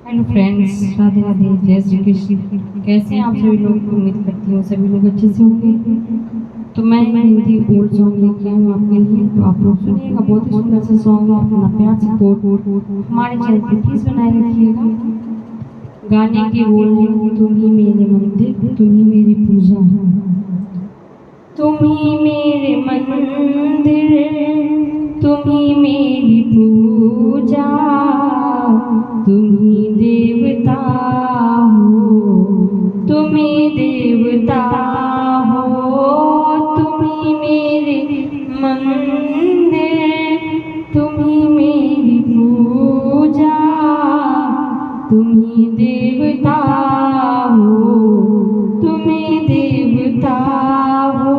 Hello friends, Radhe Radhe, जय श्री कृष्ण। कैसे हैं आप सभी लोग? उम्मीद करती हूँ सभी लोग अच्छे से होंगे। तो मैं हिंदी ओल्ड सॉन्ग लेके आई हूँ आपके लिए, तो आप लोग सुनिएगा। बहुत ही सुंदर सा सॉन्ग है। अपना प्यार सपोर्ट हमारे चैनल पर प्लीज बनाए रखिएगा। गाने के बोल हैं, तुम ही मेरे मंदिर, तुम ही मेरी पूजा, तुम ही मेरे मंदिर, तुम ही मेरी पूजा, तुम ही देवता हो, तुम ही देवता हो, तुम ही मेरे मंदिर, तुम ही मेरी पूजा, तुम ही देवता हो, तुम ही देवता हो।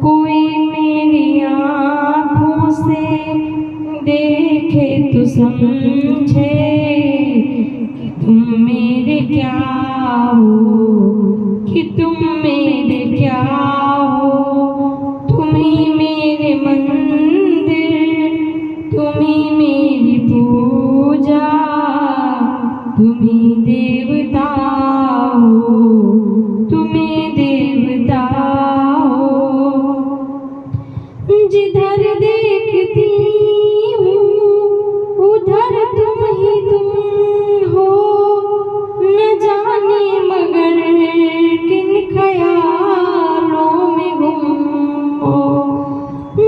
कोई मेरी आँखों से देखे तो समझे कि तुम मेरे क्या हो, कि तुम मेरे क्या हो। तुम ही मेरे मंदिर, तुम ही मेरी पूजा, तुम ही देवता हो, तुम ही देवता हो। जिधर देखती हूँ उधर तुम ही तुम हो, न जाने मगर किन ख्यालों में गुम हो।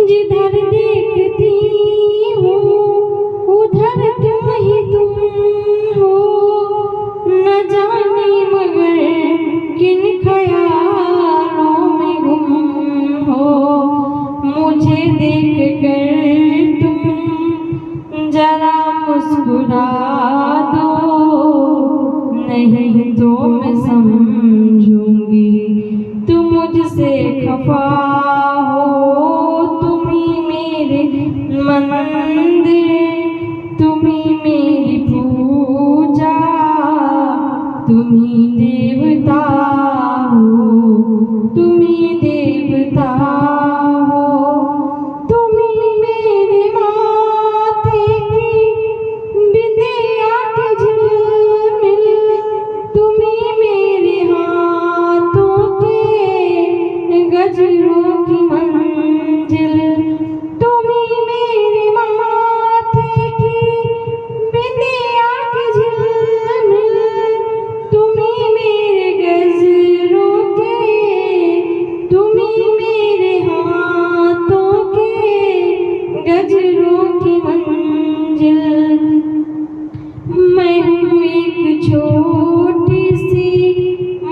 जिधर देखती हूँ उधर तुम ही तुम हो, न जाने मगर किन ख्यालों में गुम हो। मुझे देख कर तुम जरा मुस्कुरा दो, नहीं तो मैं समझूंगी तुम मुझसे खफा हो। तुम ही मेरे मंदिर, तुम ही मेरी पूजा, तुम ही देवता हो, तुम ही देवता हो। तुम ही मेरे माथे की बिंदिया की झिलमिल, तुम ही मेरे हाथों के गजरों की मंजिल। तुम ही मेरे माथे की बिंदिया की झिलमिल, तुम ही मेरे गजरों के, तुम ही मेरे हाथों के गजरों की मंजिल। मैं हूँ एक छोटी सी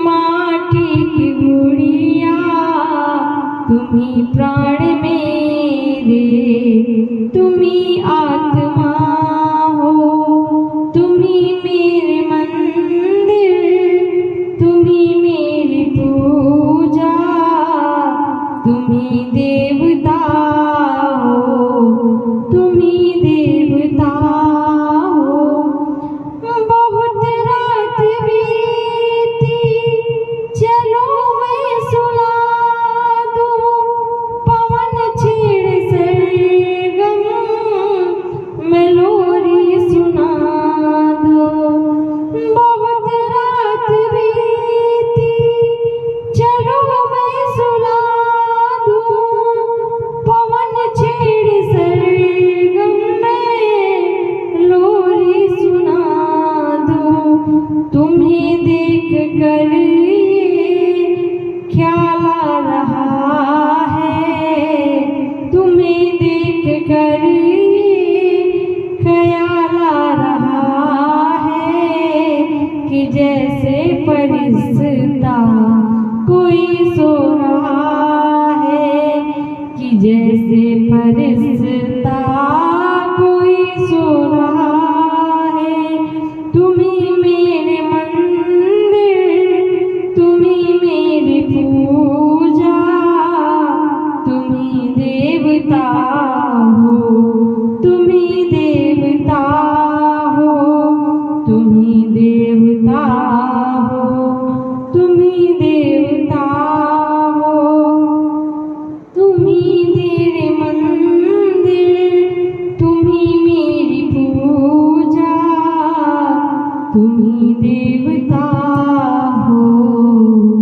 माटी की गुड़िया, तुम ही प्राण मेरे, तुम ही आत्मा हो। तुम ही मेरे मंदिर, तुम ही मेरी पूजा, तुम ही देवता हो, तुम ही देवता हो। बहुत रात बीती, चलो मैं सुना दूं पवन छेड़ सरगम, मैं लोरी सुना दूं। बहुत रात बीती, चलो मैं सुना दूं पवन छेड़ सरगम, मैं लोरी सुना दूं। तुम्हें देख कर ये ख्याल आ रहा है, तुम्हें देख कर ये ख्याल आ रहा है कि जैसे फरिश्ता कोई सो रहा है, कि जैसे फरिश्ता कोई सो रहा है। तुम ही मेरे मंदिर, तुम ही मेरी पूजा, तुम ही देवता हो, तुम ही देवता हो, तुम ही देवता हो, तुम ही देवता हो। तुम ही मेरे मंदिर, तुम ही मेरी पूजा, तुम ही देवता हो।